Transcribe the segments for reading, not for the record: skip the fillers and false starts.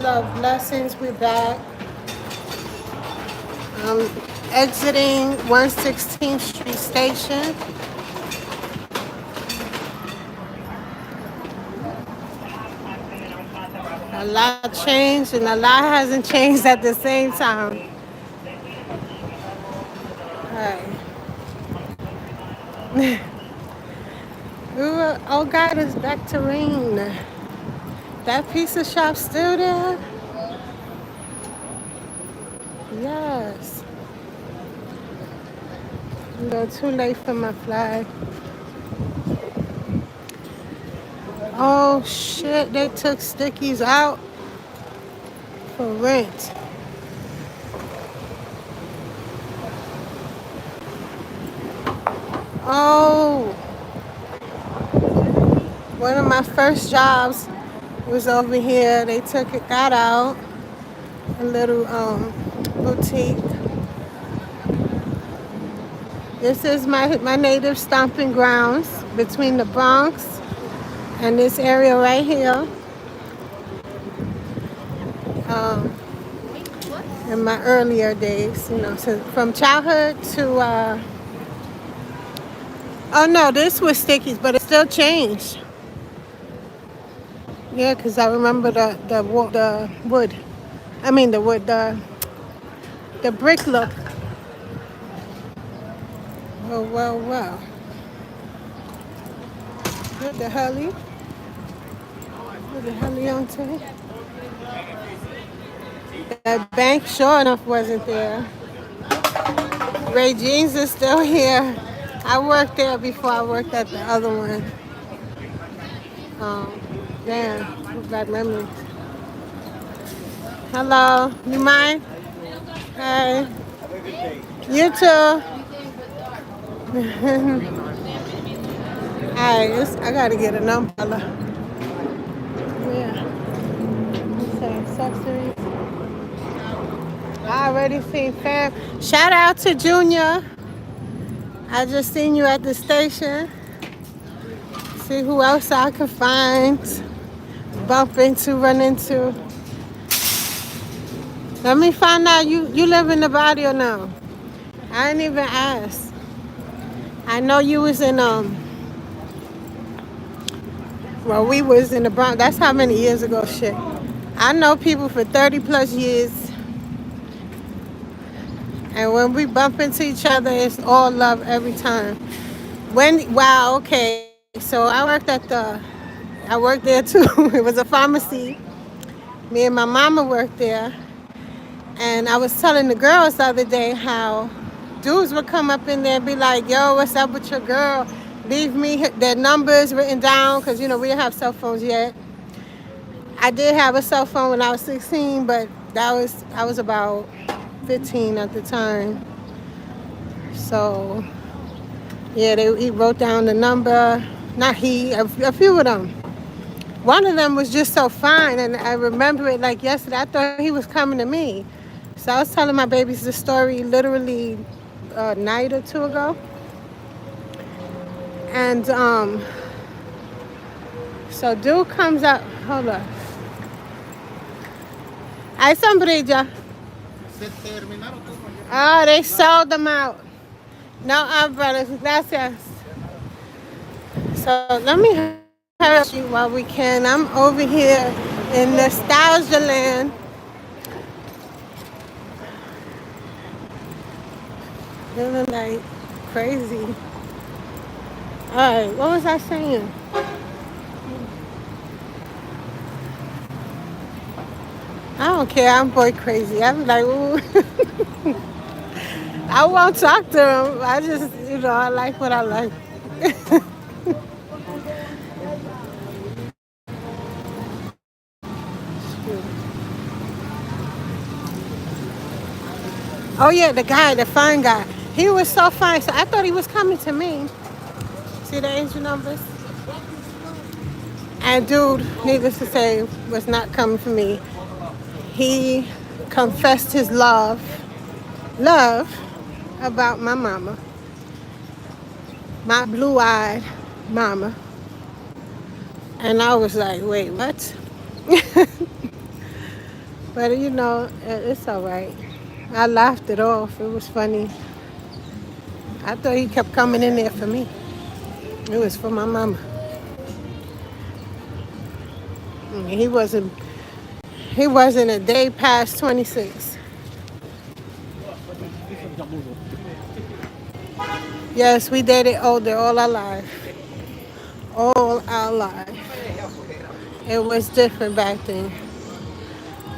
Love blessings, we're back. Exiting 116th Street Station. A lot changed and a lot hasn't changed at the same time. Alright. Oh God, it's back to rain. That pizza shop still there? Yes. Too late for my flight. Oh shit, they took Stickies out for rent. Oh, one of my first jobs was over here. They took it, got out. A little boutique. This is my native stomping grounds between the Bronx and this area right here. In my earlier days, so from childhood to oh no, this was Stickies, but it still changed. Yeah, because I remember the wood. I mean the wood, the brick look. Oh, well. What the hell? What the hell you on today? That bank sure enough wasn't there. Ray Jeans is still here. I worked there before I worked at the other one. Damn, bad memories. Hello, you mind? Hey. You too. Alright, I gotta get an umbrella. Yeah. Okay, accessories. I already seen fam. Shout out to Junior. I just seen you at the station. See who else I could find, bump into, run into. Let me find out you live in the body or no? I didn't even ask. I know you was in well, we was in the Bronx. That's how many years ago, shit. I know people for 30 plus years. And when we bump into each other, it's all love every time. Wow, okay. So I worked there too. It was a pharmacy. Me and my mama worked there. And I was telling the girls the other day how dudes would come up in there and be like, yo, what's up with your girl? Leave me their numbers written down, because, we didn't have cell phones yet. I did have a cell phone when I was 16, but I was about 15 at the time. So, yeah, he wrote down the number. Not he, a few of them. One of them was just so fine, and I remember it like yesterday. I thought he was coming to me. So I was telling my babies the story literally a night or two ago. And so dude comes up. Hold on. Hay sombrilla. Oh, they sold them out. No umbrellas. Gracias. So let me hurry you while we can. I'm over here in nostalgia land. Feeling like crazy. Alright, what was I saying? I don't care, I'm boy crazy. I'm like, ooh. I won't talk to him. I just, I like what I like. Oh yeah, the fine guy. He was so fine, so I thought he was coming to me. See the angel numbers? And dude, needless to say, was not coming for me. He confessed his love about my mama. My blue-eyed mama. And I was like, wait, what? But you know, it's all right. I laughed it off. It was funny. I thought he kept coming in there for me. It was for my mama. He wasn't. He wasn't a day past 26. Yes, we dated older all our life. All our life. It was different back then.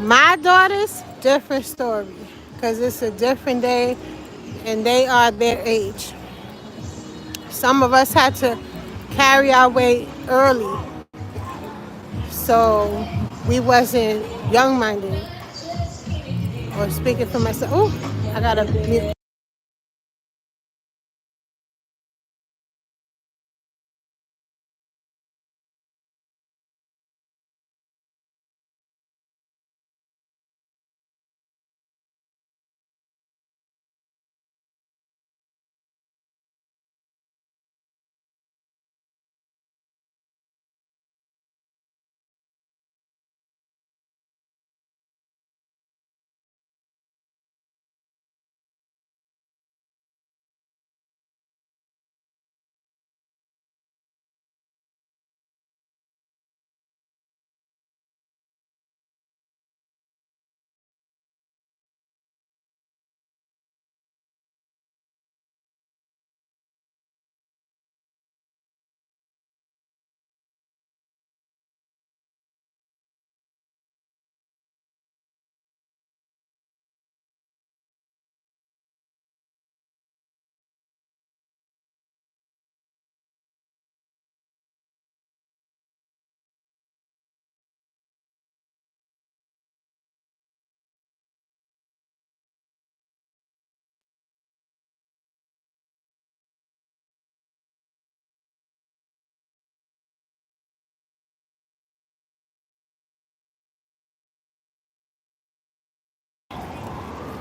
My daughters, different story. Because it's a different day and they are their age. Some of us had to carry our weight early. So we wasn't young-minded. Or speaking for myself. Oh, I got to mute.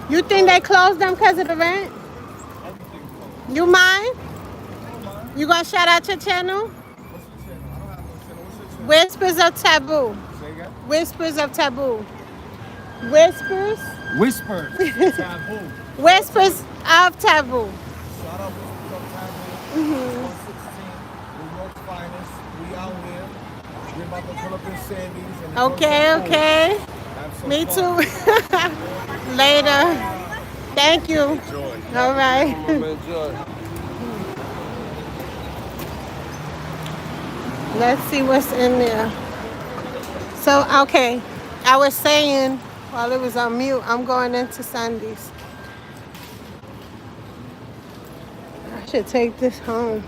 You think they closed them because of the rent? You mind? You gonna shout out your channel? Whispers of Taboo. Whispers of Taboo. Whispers? Whispers Taboo. Whispers of Taboo. Shout out Whispers of Taboo. 116. New York's finest. We out here. We're about to pull up in Sandy's. And Okay, okay. Me too. Later. Thank you. Enjoy. All right. Enjoy. Let's see what's in there. So, okay. I was saying while it was on mute, I'm going into Sundays. I should take this home.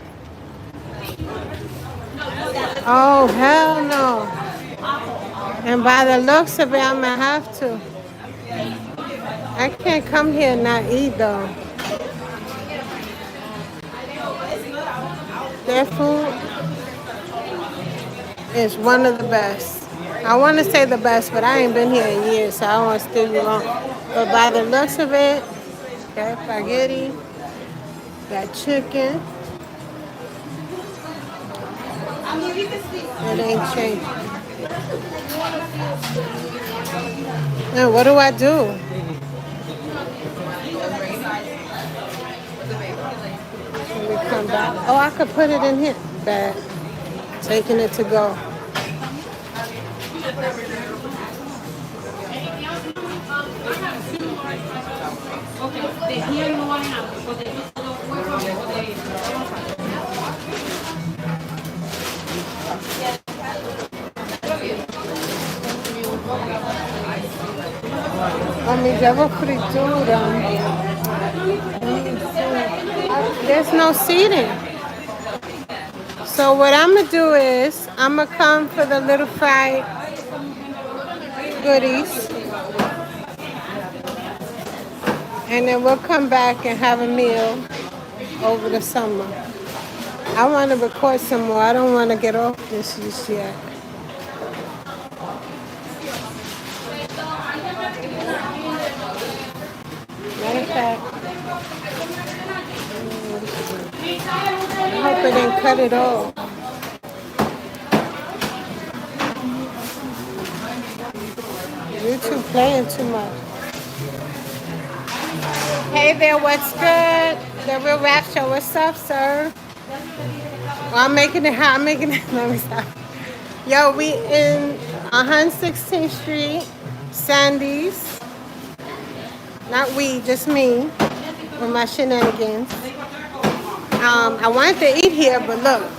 Oh, hell no. And by the looks of it, I'm going to have to. I can't come here and not eat, though. Their food is one of the best. I want to say the best, but I ain't been here in years, so I don't want to steer you wrong. But by the looks of it, got spaghetti, got chicken. It ain't changed. Now, what do I do? Let me come back. Oh, I could put it in here. Bad. Taking it to go. A mi llevo fritura. There's no seating. So what I'm gonna do is I'm gonna come for the little fried goodies, and then we'll come back and have a meal over the summer. I want to record some more. I don't want to get off this just yet. Matter of fact, I hope it didn't cut it off. YouTube playing too much. Hey there, what's good? The Real Rap Show. What's up, sir? Well, I'm making it hot. I'm making it. Let me stop. Yo, we in 116th Street, Sandy's. Not we, just me with my shenanigans. I wanted to eat here, but look,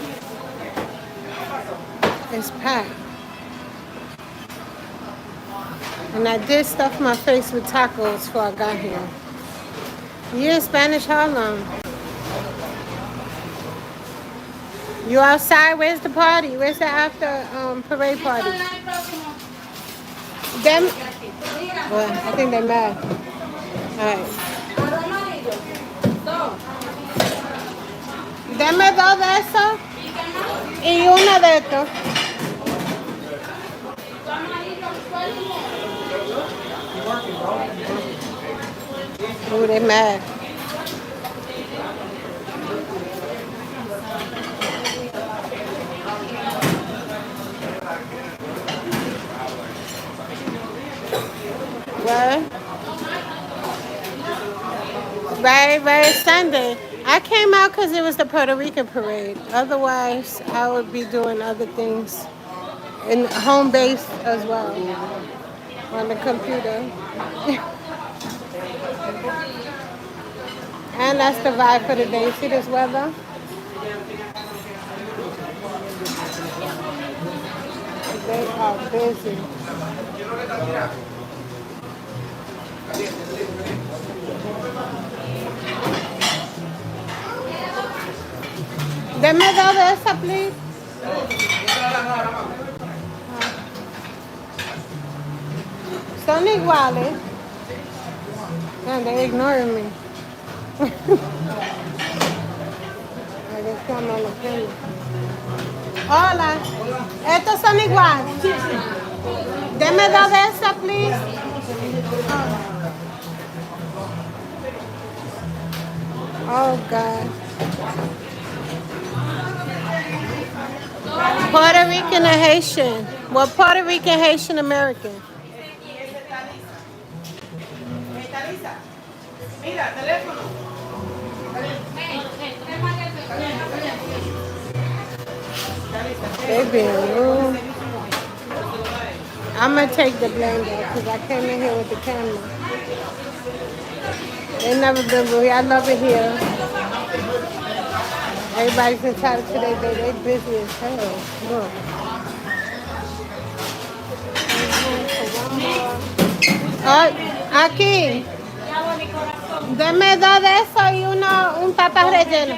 it's packed. And I did stuff my face with tacos before I got here. You in Spanish Harlem. You outside? Where's the party? Where's the after parade party? Them? Well, I think they're mad. Alright. Deme dos de esos y uno de estos. Ooh, they mad. What? Right, Sunday. I came out because it was the Puerto Rican parade. Otherwise, I would be doing other things in home base as well on the computer. And that's the vibe for the day. See this weather? They are busy. Deme dos de esa, please. Son iguales. Man, they're ignoring me. I guess I'm on the camera. Hola. Estos son iguales. Deme dos de esa, please. Oh, God. Puerto Rican and Haitian. Well, Puerto Rican, Haitian, American. They being rude. I'm going to take the blame though because I came in here with the camera. They never been rude. I love it here. Everybody's entitled to their day. They busy as hell. Look. Oh, aquí. Deme dos de eso y un papa relleno.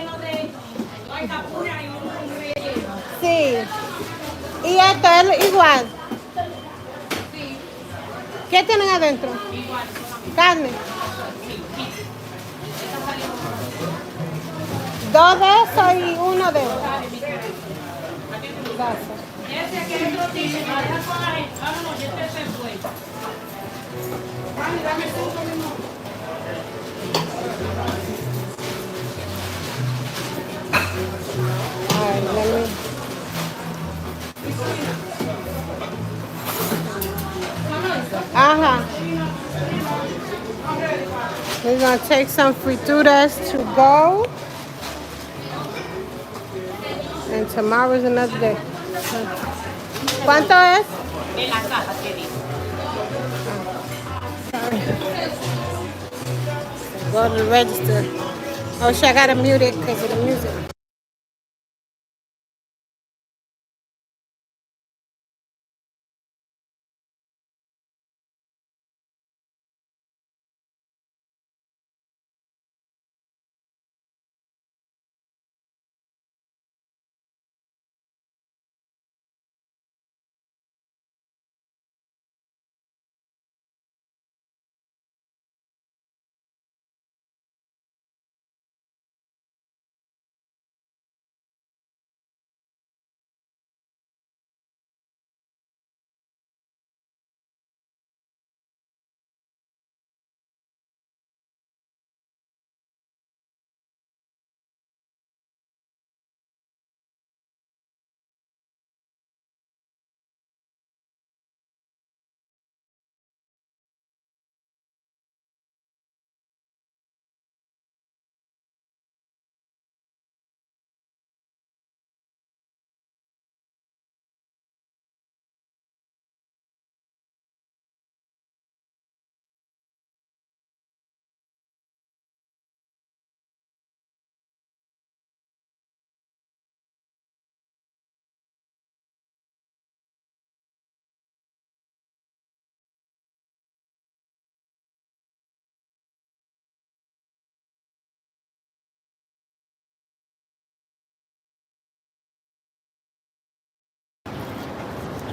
Sí. Y esto es igual. ¿Qué tienen adentro? Carne. Dos de eso y uno de eso. Gracias. All right, let me. We're going to take some frituras to go. And tomorrow's another day. ¿Cuánto es? En la caja tiene. Sorry. Go to the register. Oh, shit, I got to mute it because of the music.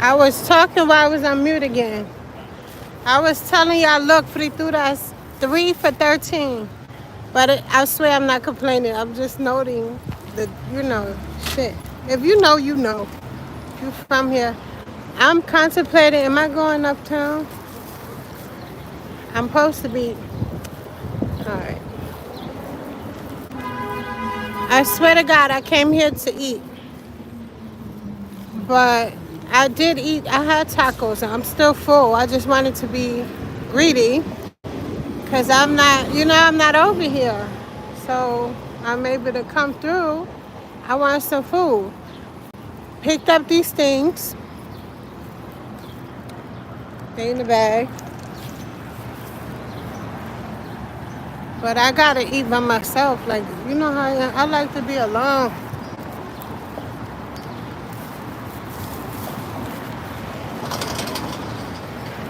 I was talking while I was on mute again. I was telling y'all, look, frituras, 3 for 13. But I swear I'm not complaining. I'm just noting the, shit. If you know, you know. If you from here. I'm contemplating, am I going uptown? I'm supposed to be. All right. I swear to God, I came here to eat. But I did eat. I had tacos. I'm still full. I just wanted to be greedy. Because I'm not over here. So I'm able to come through. I want some food. Picked up these things. They in the bag. But I gotta eat by myself. Like, you know how I like to be alone.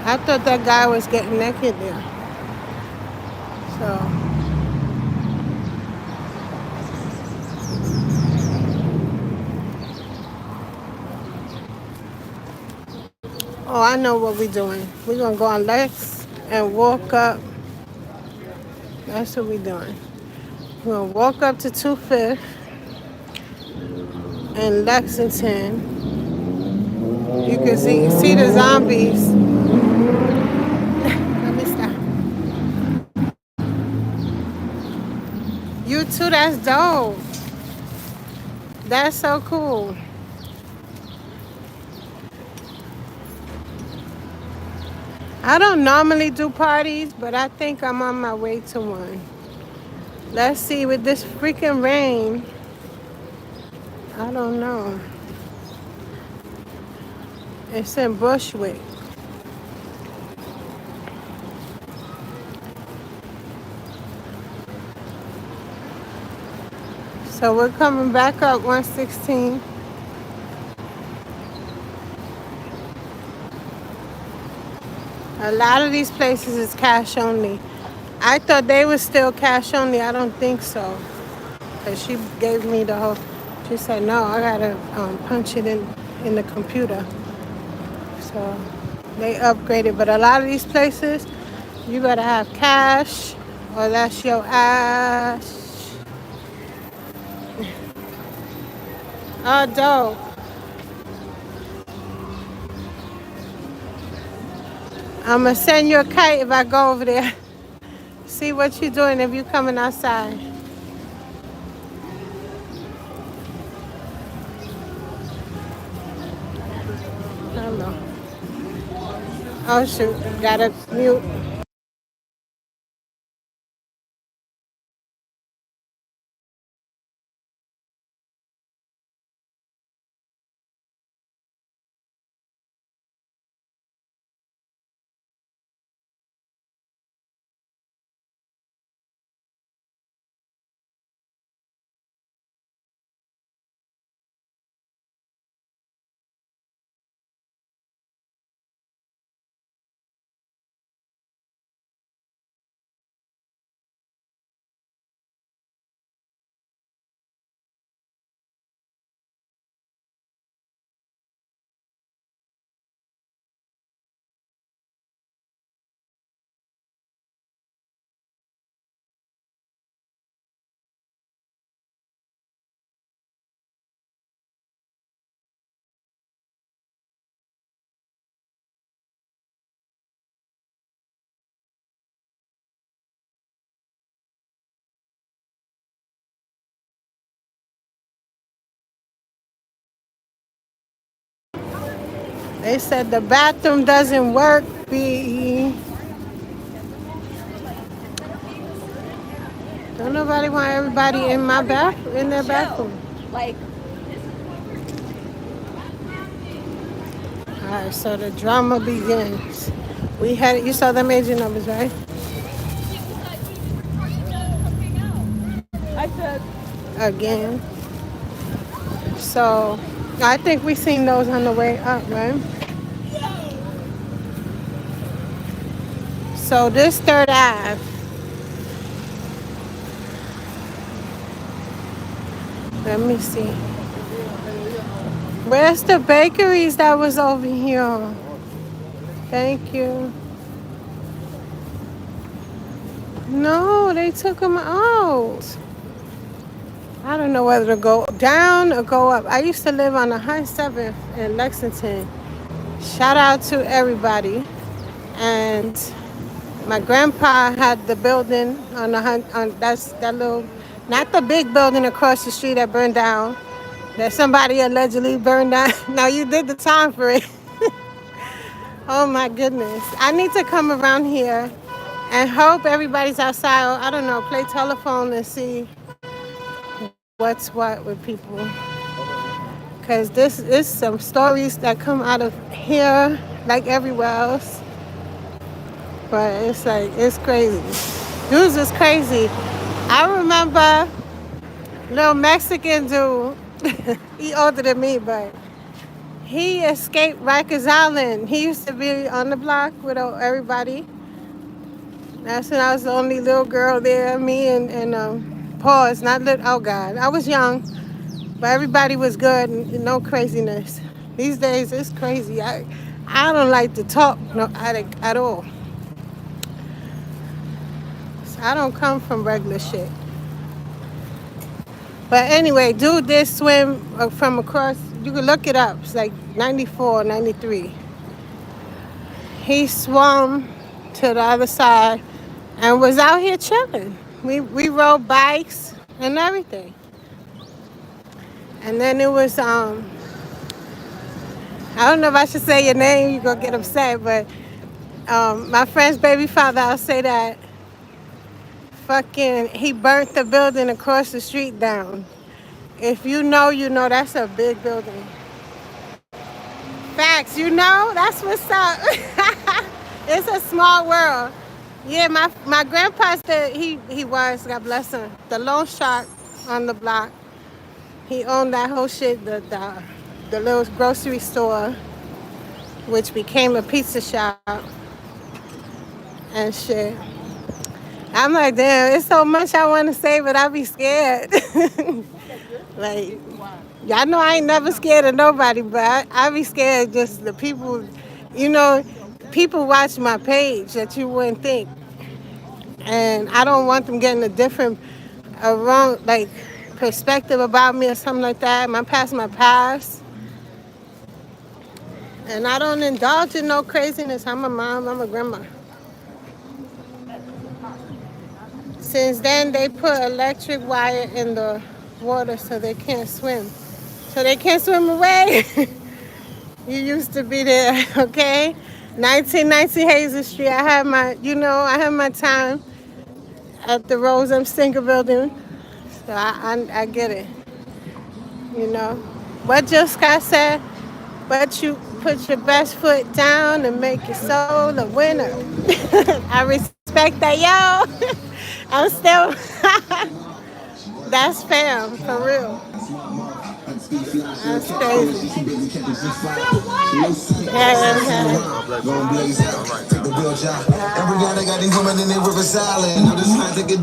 I thought that guy was getting naked there. So, oh, I know what we're doing. We're gonna go on Lex and walk up. That's what we're doing. We're gonna walk up to 25th in Lexington. You can see the zombies. Let me stop. You too, that's dope. That's so cool. I don't normally do parties, but I think I'm on my way to one. Let's see, with this freaking rain, I don't know. It's in Bushwick. So we're coming back up 116. A lot of these places is cash only. I thought they were still cash only. I don't think so. Because she gave me the whole, she said, no, I gotta punch it in the computer. So they upgraded. But a lot of these places, you better have cash or that's your ass. Oh, dope. I'm gonna send you a kite if I go over there. See what you're doing if you're coming outside. Hello. Oh shoot, gotta mute. They said the bathroom doesn't work. Don't nobody want everybody in my in their bathroom. Like, all right, so the drama begins. We had, you saw the major numbers, right? I said again. So I think we seen those on the way up, right? So this Third Ave. Let me see. Where's the bakeries that was over here? Thank you. No, they took them out. I don't know whether to go down or go up. I used to live on the 107th in Lexington. Shout out to everybody. And my grandpa had the building on that's that little, not the big building across the street that burned down, that somebody allegedly burned down. No, you did the time for it. Oh my goodness. I need to come around here and hope everybody's outside. Or, I don't know, play telephone and see what's what with people. Because this is some stories that come out of here like everywhere else. But it's like, it's crazy. Dudes is crazy. I remember little Mexican dude. He older than me, but he escaped Rikers Island. He used to be on the block with everybody. That's when I was the only little girl there. Me and pause, not little. Oh God, I was young, but everybody was good and no craziness. These days it's crazy. I don't like to talk no at all. I don't come from regular shit. But anyway, dude did swim from across. You can look it up. It's like 94, 93. He swam to the other side and was out here chilling. We rode bikes and everything. And then it was I don't know if I should say your name. You're gonna get upset, but my friend's baby father. I'll say that. Fucking, he burnt the building across the street down. If you know, you know that's a big building. Facts, you know, that's what's up. It's a small world. Yeah, my grandpa's he was, God bless him, the loan shark on the block. He owned that whole shit, the little grocery store, which became a pizza shop and shit. I'm like, damn, it's so much I want to say, but I be scared. Like, y'all know I ain't never scared of nobody, but I be scared just the people, you know, people watch my page that you wouldn't think. And I don't want them getting a wrong, like, perspective about me or something like that. My past. And I don't indulge in no craziness. I'm a mom, I'm a grandma. Since then, they put electric wire in the water so they can't swim. So they can't swim away. You used to be there, okay? 1990 Hazel Street. I had my time at the Rose M. Stinker building. So I get it, you know. What Jill Scott said, but you put your best foot down and make your soul a winner. I respect that, yo. I'm still, that's fam, for real. That's crazy. Yeah.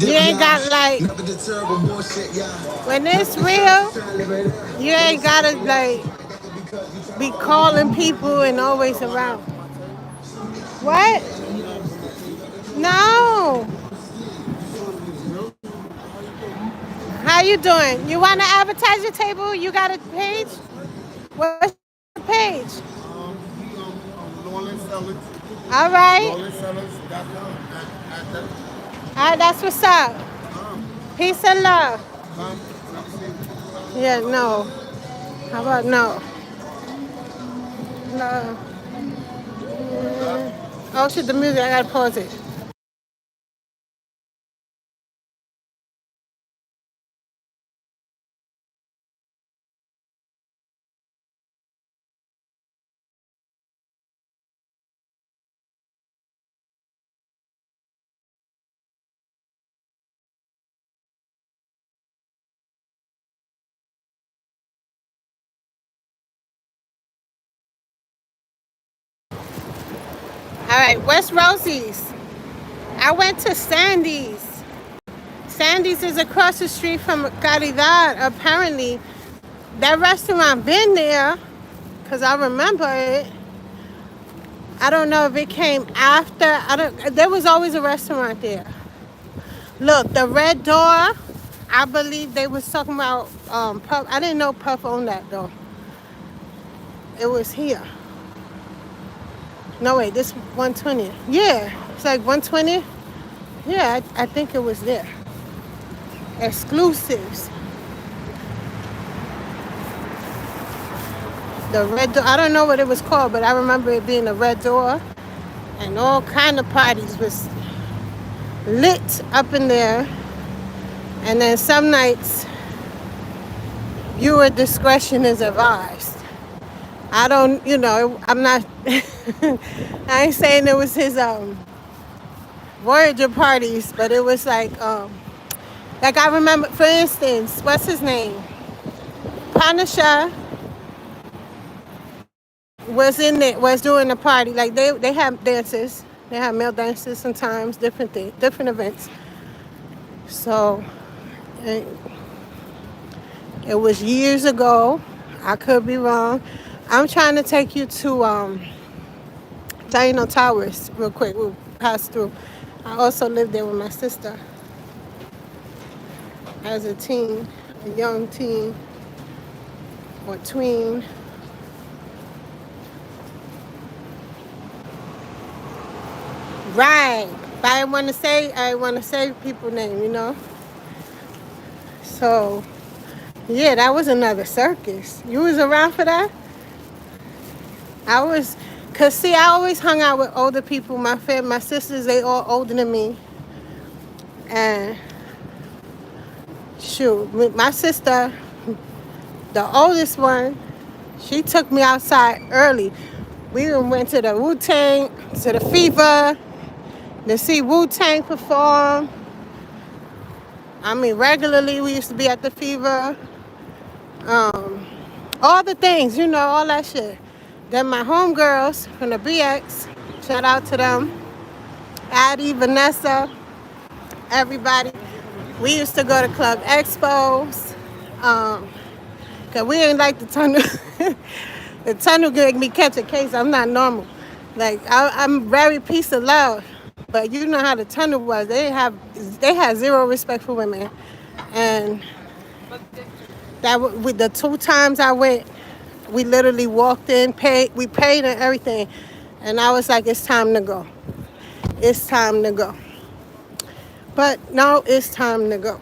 You ain't got like, when it's real, you ain't gotta like be calling people and always around. What? No. How you doing? You want to advertise your table? You got a page? What's your page? All right. All right, that's what's up. Peace and love. Yeah, no. How about no? No. Oh shit, the music, I gotta pause it. All right, where's Rosie's? I went to Sandy's. Sandy's is across the street from Caridad, apparently. That restaurant been there, because I remember it. I don't know if it came after. I don't. There was always a restaurant there. Look, the Red Door. I believe they was talking about Puff. I didn't know Puff owned that though. It was here. No wait, this 120. Yeah, it's like 120. Yeah, I think it was there. Exclusives. The Red Door. I don't know what it was called, but I remember it being the Red Door, and all kind of parties was lit up in there. And then some nights, viewer discretion is advised. I don't, I'm not. I ain't saying it was his Voyager parties, but it was like I remember, for instance, what's his name? Punisher was in there, was doing the party. Like they have dances, they have male dances sometimes, different things, different events. So it, it was years ago. I could be wrong. I'm trying to take you to Dino Towers real quick. We'll pass through. I also lived there with my sister as a teen, a young teen or tween. Right. But I want to say people's name. So, yeah, that was another circus. You was around for that? I was, cause see, I always hung out with older people. My sisters, they all older than me. And shoot, my sister, the oldest one, she took me outside early. We went to the Wu-Tang, to the Fever, to see Wu-Tang perform. I mean, regularly we used to be at the Fever. All the things, all that shit. Then my homegirls from the BX, shout out to them. Addie, Vanessa, everybody. We used to go to Club Expos. Cause we ain't like the tunnel. The tunnel gave me catch a case. I'm not normal. Like I'm very peace of love. But you know how the tunnel was. They had zero respect for women. And with the 2 times I went, we literally walked in, we paid and everything. And I was like, it's time to go. It's time to go. But no, it's time to go.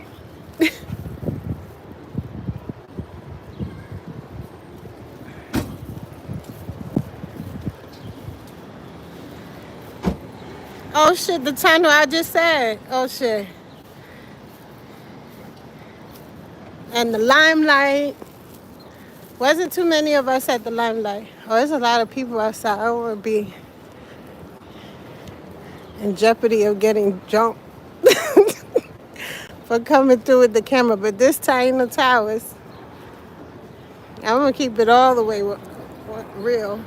Oh shit, the tunnel I just said. Oh shit. And the Limelight. Wasn't too many of us at the Limelight. Oh, there's a lot of people outside. I don't want to be in jeopardy of getting jumped for coming through with the camera. But this time in the towers, I'm going to keep it all the way real.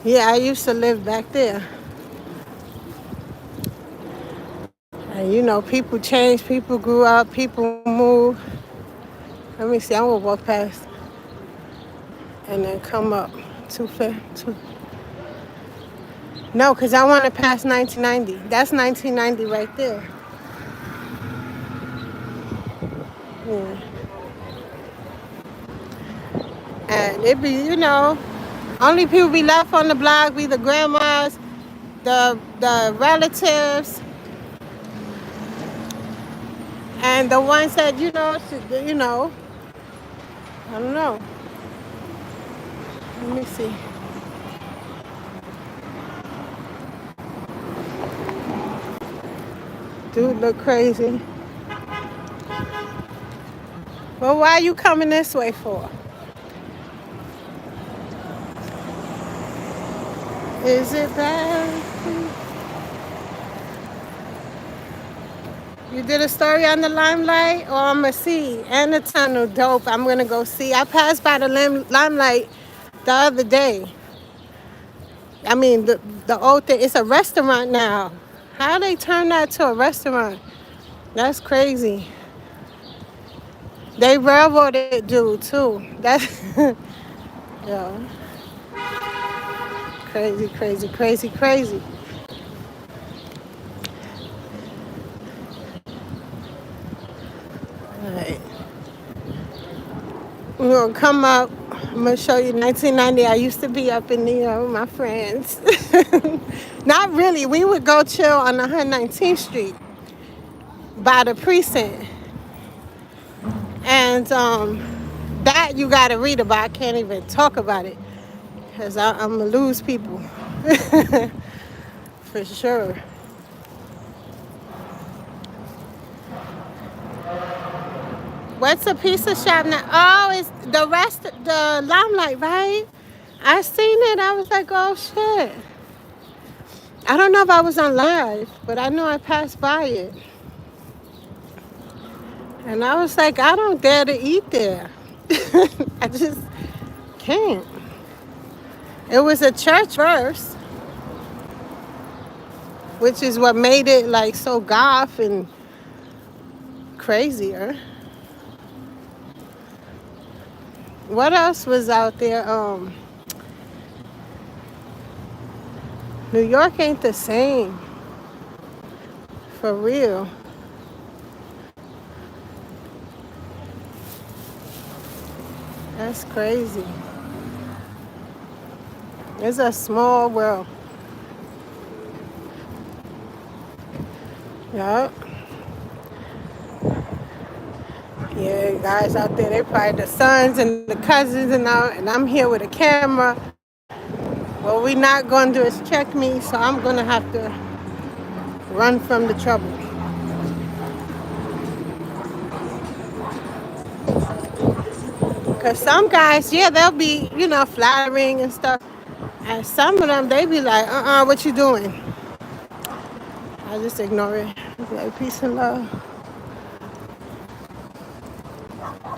Yeah, I used to live back there. And people change, people grew up, people move. Let me see, I'm gonna walk past and then come up too fast. No, because I want to pass 1990. That's 1990 right there. Yeah. And it be, only people be left on the block be the grandmas, the relatives, and the ones that, I don't know. Let me see. Dude look crazy. Well, why are you coming this way for? Is it bad? You did a story on the Limelight? Oh, I'm going to see. And the tunnel, dope. I'm going to go see. I passed by the Limelight the other day. I mean, the old thing, it's a restaurant now. How they turn that to a restaurant? That's crazy. They railroaded dude too. That's yeah, crazy, crazy, crazy, crazy. All right, we're gonna come up. I'm gonna show you 1990. I used to be up in New York with my friends. Not really. We would go chill on 119th Street by the precinct, and that you gotta read about. I can't even talk about it because I'm gonna lose people for sure. What's a piece of shop now? Oh, it's the limelight, right? I seen it. I was like, oh shit. I don't know if I was on live, but I know I passed by it. And I was like, I don't dare to eat there. I just can't. It was a church first, which is what made it like so goth and crazier. What else was out there? New York ain't the same. For real. That's crazy. It's a small world. Yup. Yeah, guys out there, they probably the sons and the cousins and all, and I'm here with a camera. What we not gonna do is check me, so I'm gonna have to run from the trouble. Cause some guys, yeah, they'll be, flattering and stuff. And some of them, they be like, what you doing? I just ignore it. Be like, peace and love.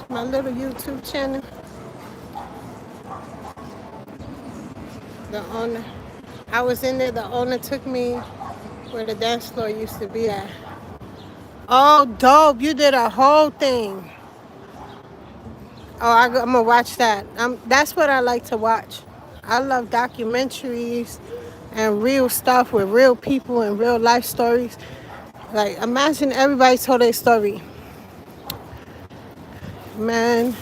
My little YouTube channel. The owner. I was in there, the owner took me where the dance floor used to be at. Oh, dope. You did a whole thing. Oh, I'm going to watch that. That's what I like to watch. I love documentaries and real stuff with real people and real life stories. Like, imagine everybody told their story. Man,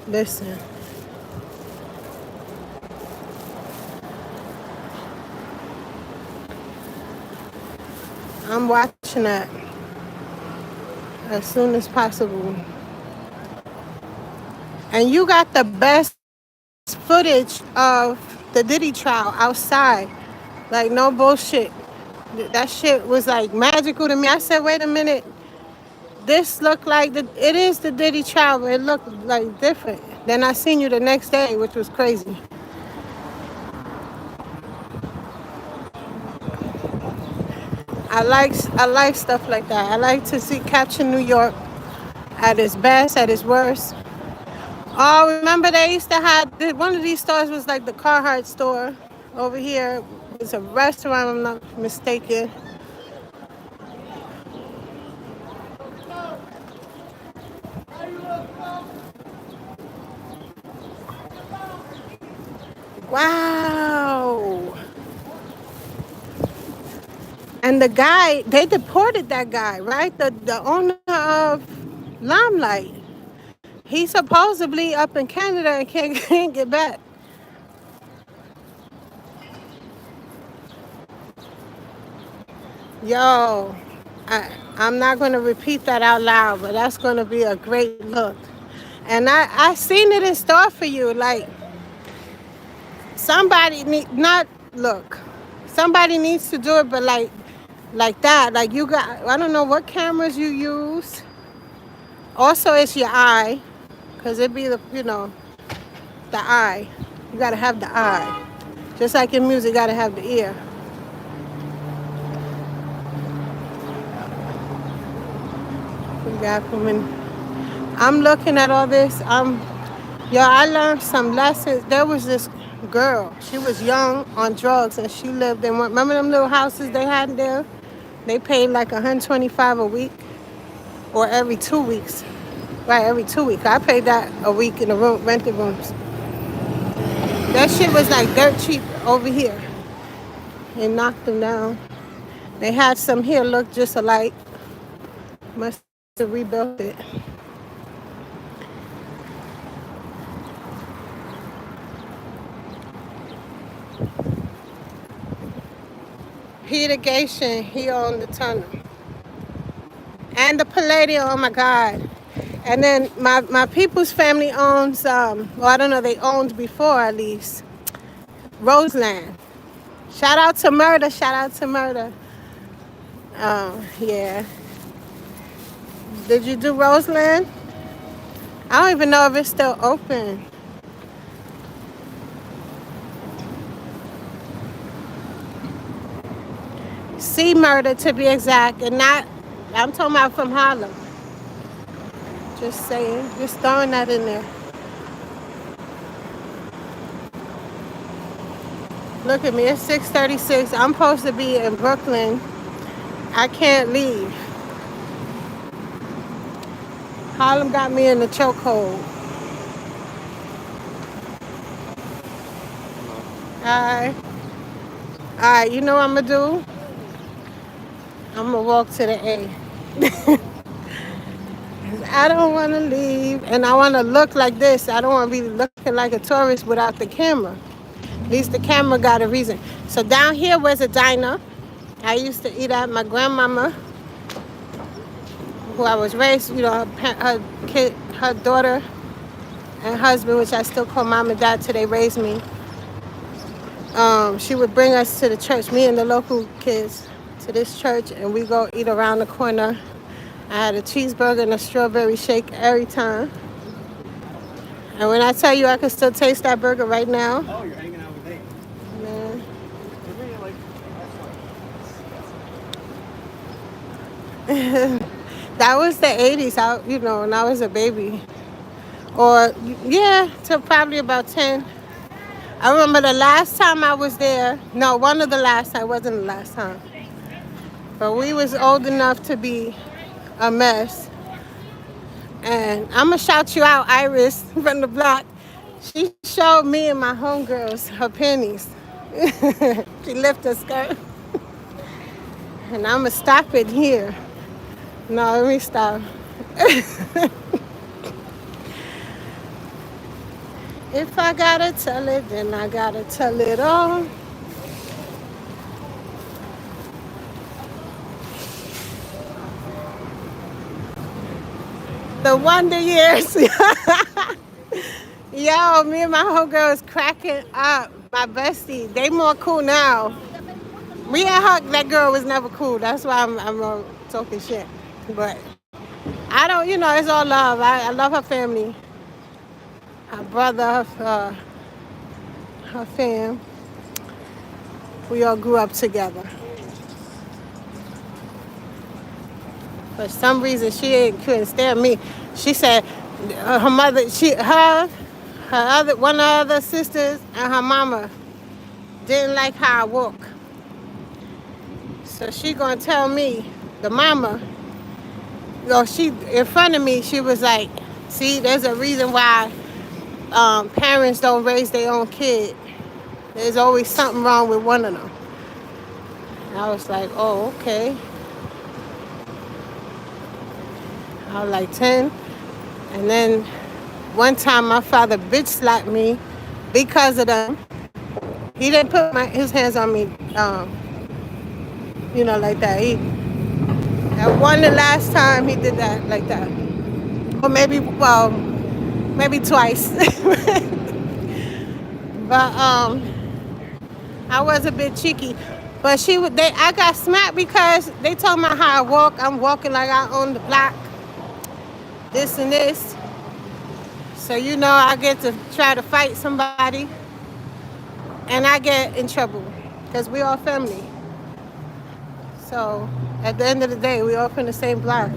listen. I'm watching that as soon as possible. And you got the best footage of the Diddy trial outside. Like, no bullshit. That shit was like magical to me. I said, wait a minute. This looked like it is the Diddy trial, but it looked like different. Then I seen you the next day, which was crazy. I like stuff like that. I like to see capture New York at its best, at its worst. Oh, remember they used to have one of these stores was like the Carhartt store over here. It's a restaurant, if I'm not mistaken. Wow. And the guy, they deported that guy, right? The owner of Limelight. He's supposedly up in Canada and can't get back. Yo, I'm not going to repeat that out loud, but that's going to be a great look. And I seen it in store for you. Like, somebody not look. Somebody needs to do it, but like that. Like, you got, I don't know what cameras you use. Also, it's your eye, because it be the eye. You got to have the eye. Just like in music, you got to have the ear. We got women. I'm looking at all this. I learned some lessons. There was this girl. She was young on drugs, and she lived in one. Remember them little houses they had there? They paid like $125 a week, or every 2 weeks. Right, every 2 weeks. I paid that a week in the room, rented rooms. That shit was like dirt cheap over here. They knocked them down. They had some here look just alike. Must have rebuilt it. Irrigation, he owned the tunnel. And the Palladium, oh my God. And then my people's family owns, well, I don't know, they owned before at least, Roseland. Shout out to Murder, shout out to Murder. Yeah. Did you do Roseland? I don't even know if it's still open. See Murder to be exact, and not, I'm talking about from Harlem. Just saying, just throwing that in there. Look at me, it's 6:36. I'm supposed to be in Brooklyn. I can't leave. Harlem got me in the chokehold. Alright. Alright, you know what I'm gonna do? I'm gonna walk to the A. I don't wanna leave. And I wanna look like this. I don't wanna be looking like a tourist without the camera. At least the camera got a reason. So down here was a diner. I used to eat at my grandmama, who I was raised, her kid, her daughter and husband, which I still call mom and dad till they raised me. She would bring us to the church, me and the local kids, to this church, and we go eat around the corner. I had a cheeseburger and a strawberry shake every time. And when I tell you I can still taste that burger right now. Oh, you're hanging out with me. Man. That was the 80s, when I was a baby. Or, yeah, till probably about 10. I remember the last time I was there. No, one of the last time. It wasn't the last time. But we was old enough to be a mess. And I'm going to shout you out, Iris, from the block. She showed me and my homegirls her panties. She lifted her skirt. And I'm going to stop it here. No, let me stop. If I gotta tell it, then I gotta tell it all. The Wonder Years. Yo, me and my homegirl was cracking up. My bestie, they more cool now. Me and her, that girl was never cool. That's why I'm talking shit. But I don't, it's all love. I love her family. Her brother, her fam. We all grew up together. For some reason, she couldn't stand me. She said her mother, one of her other sisters, and her mama didn't like how I walk. So she gonna tell me, the mama, she in front of me, she was like, "See, there's a reason why parents don't raise their own kid. There's always something wrong with one of them." And I was like, "Oh, okay." I was like 10. And then one time my father bitch slapped me because of them. He didn't put his hands on me, like that. That one the last time he did that like that. Or maybe twice. But I was a bit cheeky. But I got smacked because they told me how I walk. I'm walking like I own the block. This and this. So I get to try to fight somebody. And I get in trouble. Because we all family. So at the end of the day, we all from the same block.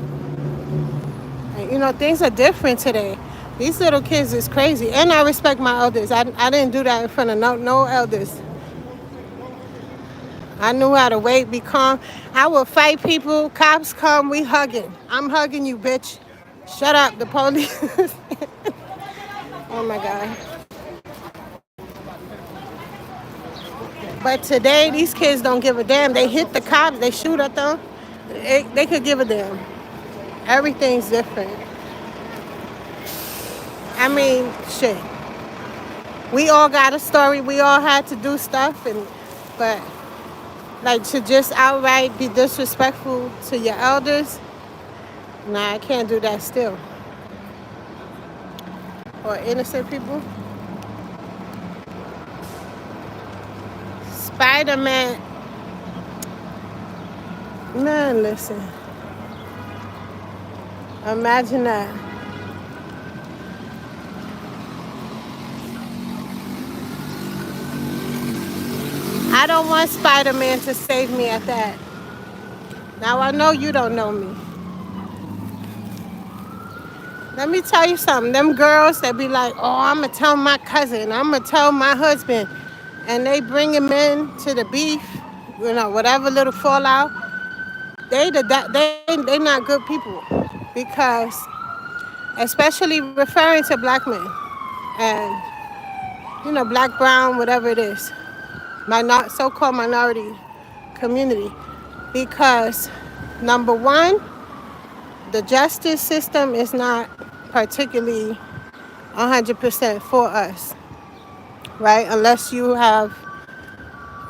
And things are different today. These little kids is crazy. And I respect my elders. I didn't do that in front of no elders. I knew how to be calm. I would fight people. Cops come, we hugging. I'm hugging you, bitch. Shut up, the police. Oh my God. But today, these kids don't give a damn. They hit the cops, they shoot at them. They could give a damn. Everything's different. I mean, shit. We all got a story. We all had to do stuff, but like to just outright be disrespectful to your elders, nah, I can't do that still. Or innocent people. Spider-Man, man, listen. Imagine that. I don't want Spider-Man to save me at that. Now I know you don't know me. Let me tell you something. Them girls that be like, oh, I'm going to tell my cousin. I'm going to tell my husband. And they bring him in to the beef, whatever little fallout. They not good people. Because, especially referring to black men. And, black, brown, whatever it is. So-called minority community. Because, number one, the justice system is not particularly 100% for us, right? Unless you have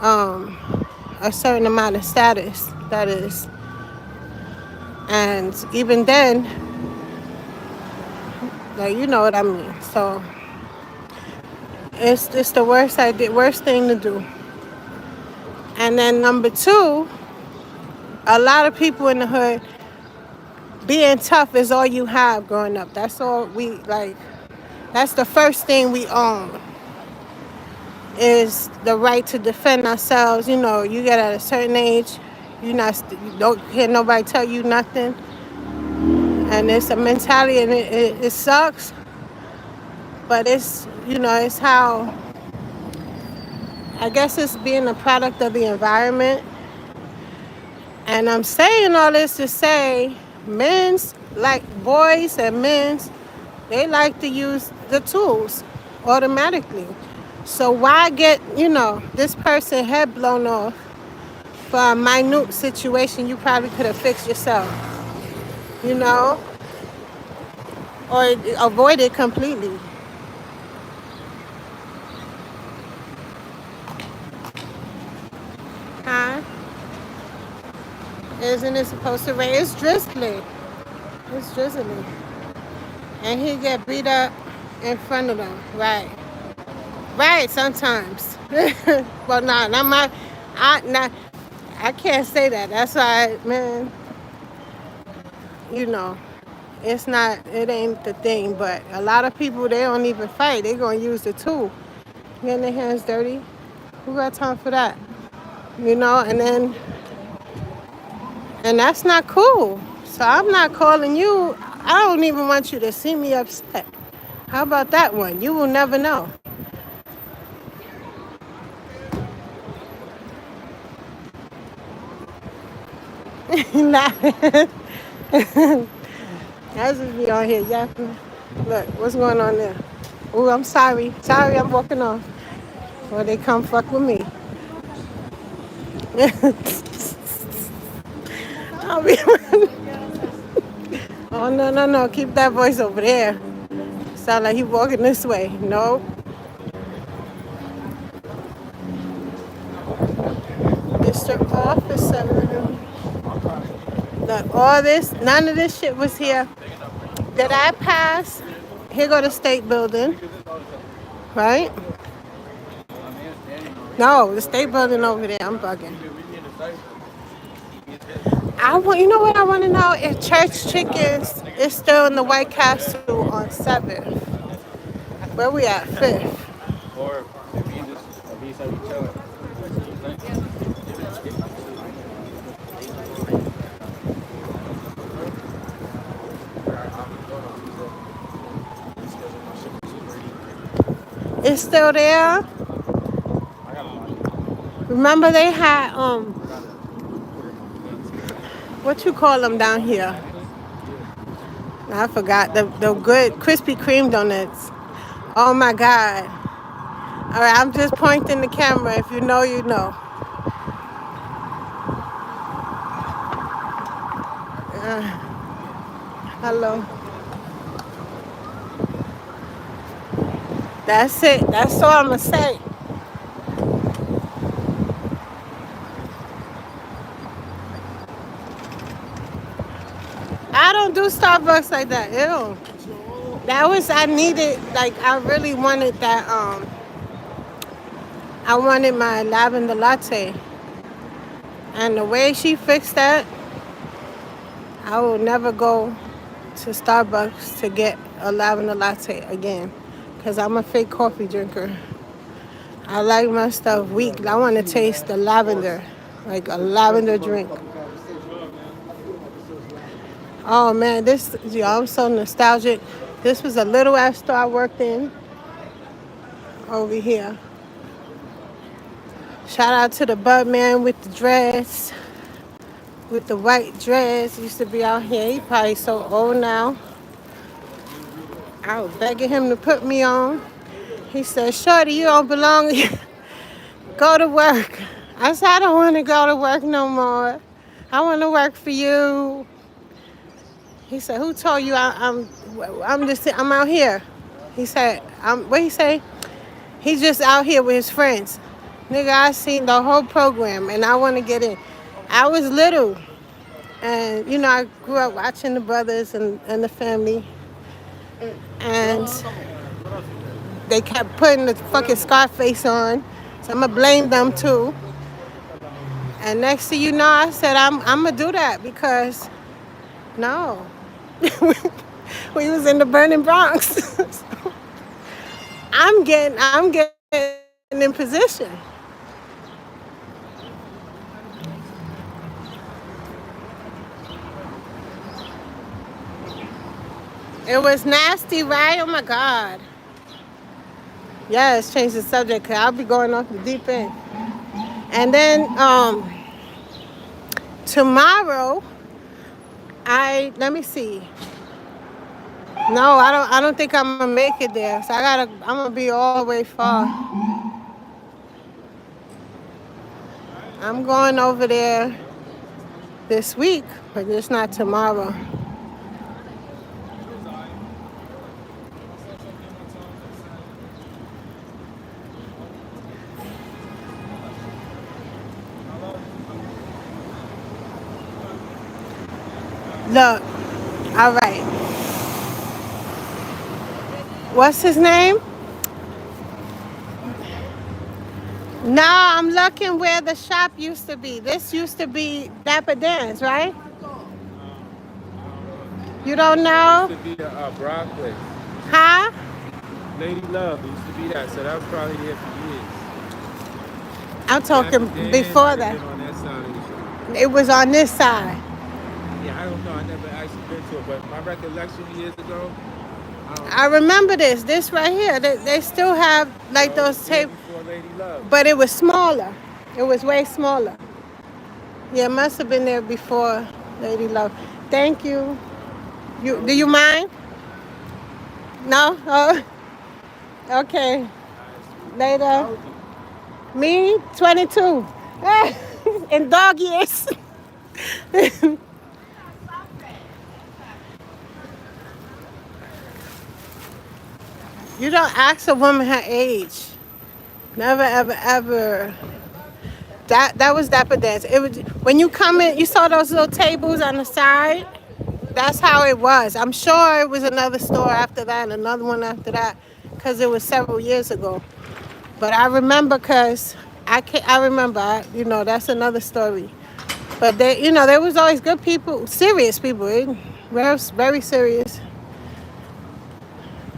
a certain amount of status, that is. And even then, like, you know what I mean. So it's the worst thing to do. And then number two, a lot of people in the hood, being tough is all you have growing up. That's all we like. That's the first thing we own, is the right to defend ourselves. You get at a certain age, you don't hear nobody tell you nothing, and it's a mentality, and it sucks. But it's how, I guess it's being a product of the environment. And I'm saying all this to say, boys and men's, they like to use the tools automatically. So why get, this person head blown off for a minute situation you probably could have fixed yourself, or avoid it completely. Huh? Isn't it supposed to rain? It's drizzling. It's drizzling. And he get beat up in front of them. Right. Right, sometimes. Well, nah, not my... I can't say that. That's why, man, it ain't the thing. But a lot of people, they don't even fight. They gonna use the tool. Getting their hands dirty. Who got time for that? And that's not cool. So I'm not calling you. I don't even want you to see me upset. How about that one? You will never know. I just be on here yapping. Look, what's going on there? Oh, I'm sorry. Sorry, I'm walking off. Or they come fuck with me. I'll be Oh, no. Keep that voice over there. Sound like he walking this way. No. Mr. Officer. Look, none of this shit was here. Did I pass? Here go the state building. Right? No, the state building over there. I'm bugging. You know what I want to know? If Church Chickens is still in the White Castle on 7th. Where we at? 5th. It's still there. Remember they had what you call them down here? I forgot the good Krispy Kreme donuts. Oh my God. All right, I'm just pointing the camera. If you know, you know. Hello. That's it. That's all I'm gonna say. I don't do Starbucks like that. Ew. That was I needed. Like I really wanted that. I wanted my lavender latte, and the way she fixed that, I will never go to Starbucks to get a lavender latte again, cause I'm a fake coffee drinker. I like my stuff weak. I want to taste the lavender, like a lavender drink. Oh man, this yo, I'm so nostalgic. This was a little ass store I worked in over here. Shout out to the bud man with the dress, with the white dress. Used to be out here. He probably so old now. I was begging him to put me on. He said, "Shorty, you don't belong. Go to work." I said, "I don't want to go to work no more. I want to work for you." He said, "Who told you I'm out here?" He said, what he say? He's just out here with his friends. Nigga, I seen the whole program and I want to get in. I was little and, you know, I grew up watching the brothers and the family. And they kept putting the fucking Scarface on. So I'm going to blame them too. And next thing you know, I said, I'm going to do that because, no. We was in the burning Bronx. I'm getting in position. It was nasty, right? Oh my God. Yes, change the subject, cause I'll be going off the deep end. And then tomorrow, let me see. No, I don't think I'm gonna make it there. So I'm gonna be all the way far. I'm going over there this week, but just not tomorrow. Look, all right. What's his name? No, I'm looking where the shop used to be. This used to be Dapper Dance, right? You don't know? Used to be a broad place. Huh? Lady Love used to be that, so that was probably there for years. I'm talking Dapper Dan before might have that. been on that side of the shop. It was on this side. Yeah, I don't know. I never actually been to it, but my recollection years ago, I don't I know. remember this right here. They still have like So it those was there tape, before Lady Love. but it was smaller. It was way smaller. Yeah, it must have been there before Lady Love. Thank you. Do you mind? No? Oh, okay. Later. Me, 22. In dog years. You don't ask a woman her age. Never, ever, ever. That was Dapper Dance. It was when you come in. You saw those little tables on the side. That's how it was. I'm sure it was another store after that, another one after that, because it was several years ago. But I remember, cause I remember. That's another story. But there was always good people, serious people, very, very serious.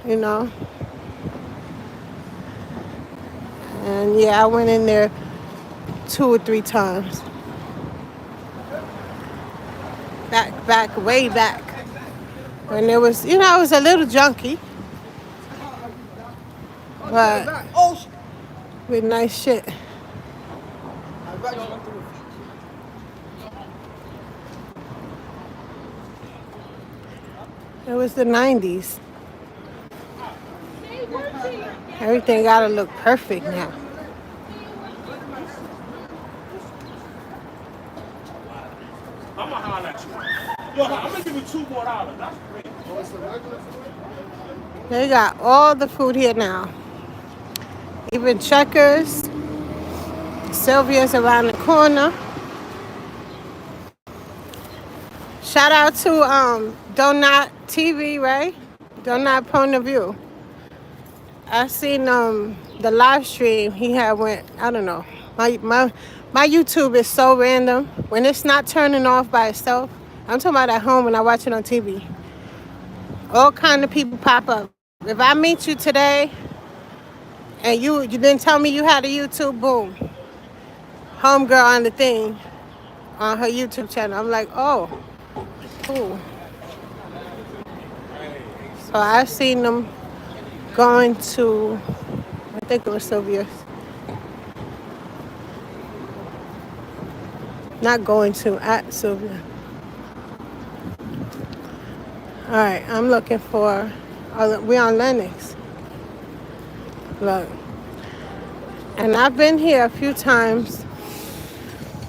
You know. And yeah, I went in there 2 or 3 times. Back, way back. When there was, I was a little junkie, but with nice shit. It was the 90s. Everything gotta look perfect now. I'm gonna holler at you. Look, I'm gonna give you $2 more. That's great. They got all the food here now. Even Checkers. Sylvia's around the corner. Shout out to Donut TV, right? Donut Point of View. I seen the live stream he had went. I don't know. My YouTube is so random. When it's not turning off by itself, I'm talking about at home when I watch it on TV. All kind of people pop up. If I meet you today and you didn't tell me you had a YouTube, boom, homegirl on the thing on her YouTube channel. I'm like, oh, cool. So I seen them going to, I think it was Sylvia's. Not going to, at Sylvia. All right, I'm looking for, we on Lennox. Look. And I've been here a few times,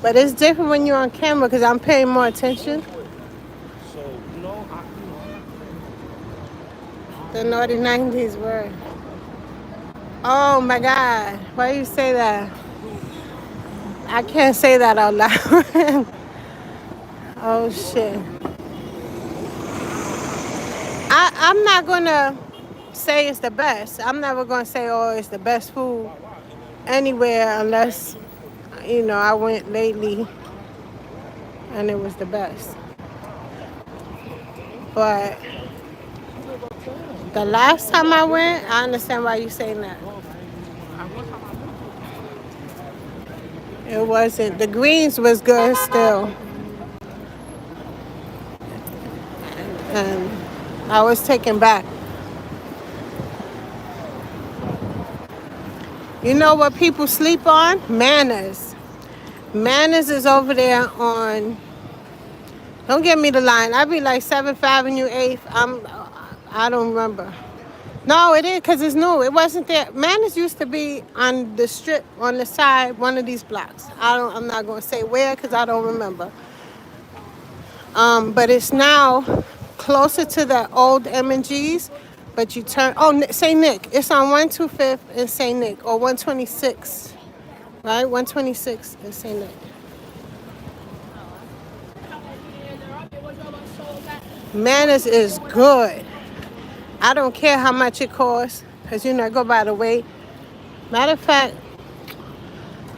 but it's different when you're on camera because I'm paying more attention. So, no, The naughty 90s word. Oh my God, why you say that? I can't say that out loud. Oh shit. I'm not gonna say it's the best. I'm never gonna say, oh, it's the best food anywhere unless, I went lately and it was the best. But the last time I went, I understand why you're saying that. It wasn't. The greens was good still. And I was taken back. You know what people sleep on? Manners. Manners is over there on, don't get me the line. I'd be like 7th Avenue, 8th. I don't remember. No, it is because it's new. It wasn't there. Manners used to be on the strip, on the side, one of these blocks. I'm not going to say where because I don't remember. But it's now closer to the old M&Gs. But you turn, St. Nick. It's on 125th and St. Nick, or 126, right? 126 and St. Nick. Manners is good. I don't care how much it costs, because I go by the weight. Matter of fact,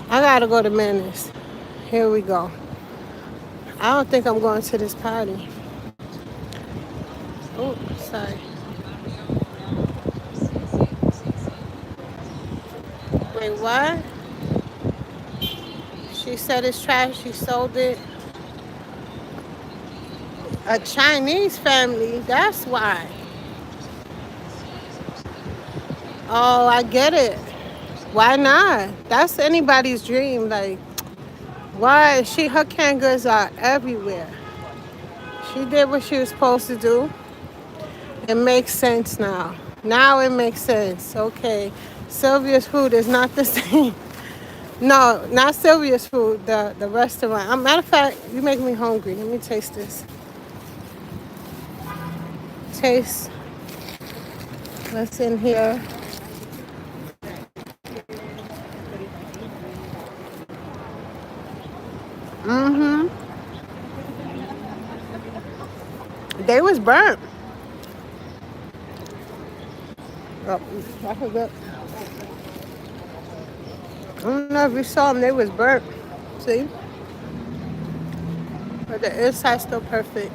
I gotta go to Manners. Here we go. I don't think I'm going to this party. Oh, sorry. Wait, what? She said it's trash. She sold it. A Chinese family. That's why. Oh, I get it. Why not? That's anybody's dream. Like, why? Her canned goods are everywhere. She did what she was supposed to do. It makes sense now. Now it makes sense. Okay. Sylvia's food is not the same. No, not Sylvia's food, the restaurant. Matter of fact, you make me hungry. Let me taste this. Taste what's in here. They was burnt. Oh, I forgot. I don't know if you saw them. They was burnt. See? But the inside's still perfect.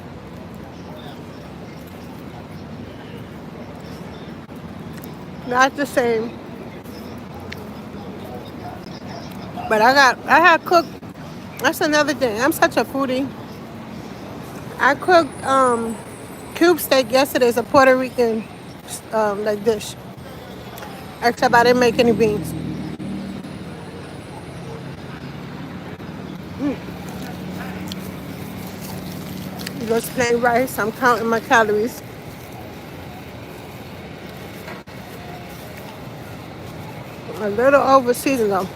Not the same. But I had cooked. That's another thing. I'm such a foodie. I cooked cube steak yesterday. It's a Puerto Rican like dish. Except I didn't make any beans. Just plain rice. I'm counting my calories. A little over seasoned though,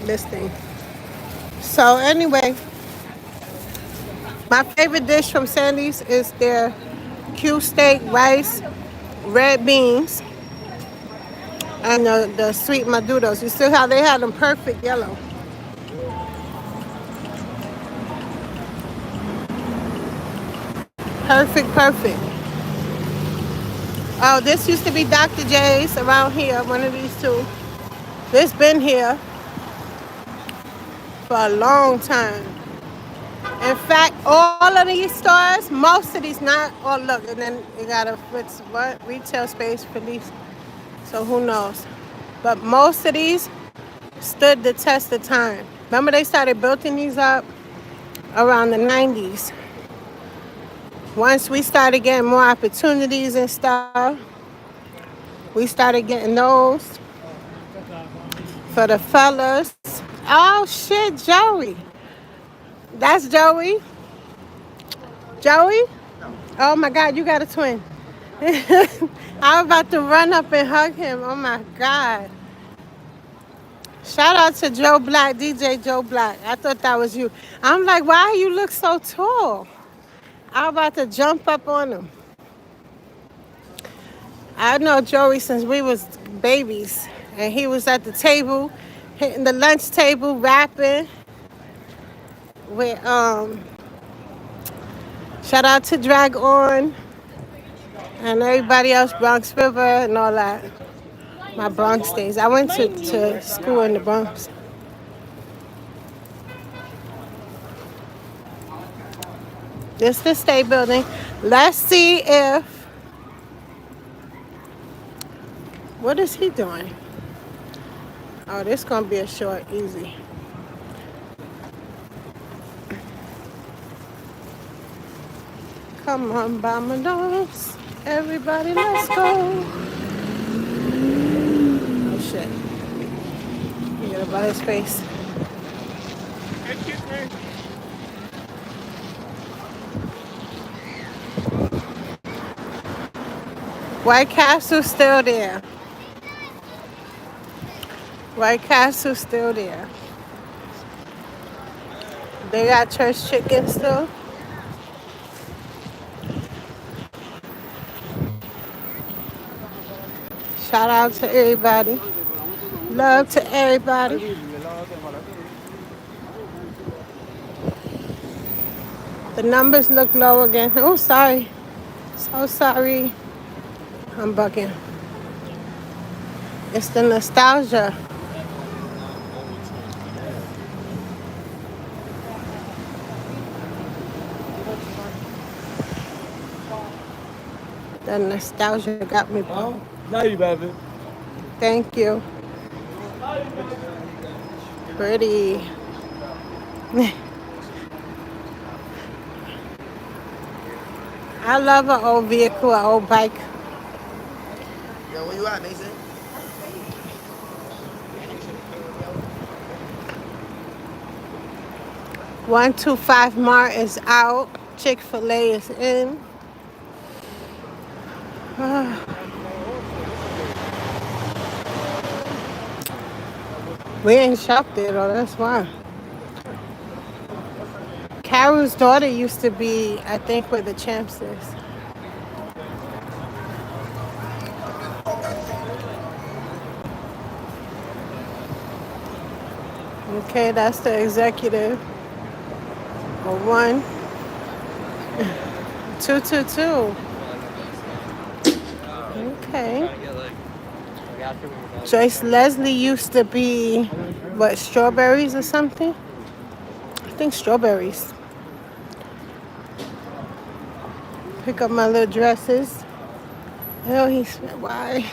this thing. So anyway, my favorite dish from Sandy's is their Q steak, rice, red beans, and the sweet maduros. You see how they had them perfect yellow. Perfect, perfect. Oh, this used to be Dr. J's around here, one of these two. This been here for a long time. In fact, all of these stores, most of these, not all, look, and then you got a what retail space for these. So who knows? But most of these stood the test of time. Remember they started building these up around the 90s. Once we started getting more opportunities and stuff, we started getting those for the fellas. Oh shit, Joey. That's Joey. Joey? Oh my God, you got a twin. I was about to run up and hug him. Oh my God. Shout out to Joe Black, DJ Joe Black. I thought that was you. I'm like, why you look so tall? I was about to jump up on him. I know Joey since we was babies. And he was at the table, hitting the lunch table, rapping with shout out to Drag On and everybody else, Bronx River and all that. My Bronx days. I went to school in the Bronx. This is the state building. Let's see if, what is he doing? Oh, this gonna be a short, easy. Come on, Bamadons. Everybody, let's go. Oh shit. Forget about his face. White Castle still there. White Castle still there. They got church chicken still. Shout out to everybody. Love to everybody. The numbers look low again. Oh, sorry. So sorry. I'm bugging. It's the nostalgia. The nostalgia got me. Now you have it. Thank you. Pretty. I love an old vehicle, an old bike. Yo, where you at, Mason? 125 Mart is out. Chick-fil-A is in. We ain't shopped there though, that's why. Carol's daughter used to be, I think, where the Champs is. Okay, that's the executive. A 1, 222. Okay. Joyce Leslie used to be, what, strawberries or something? I think strawberries. Pick up my little dresses. Hell, why?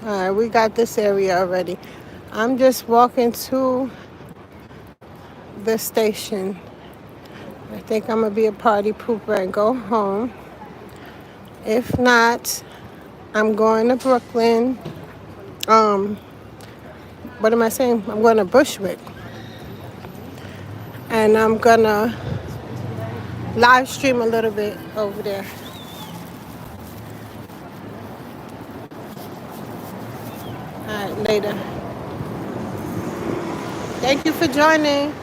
All right, we got this area already. I'm just walking to the station. I think I'm gonna be a party pooper and go home. If not, I'm going to Brooklyn. What am I saying? I'm going to Bushwick. And I'm gonna live stream a little bit over there. All right, later. Thank you for joining.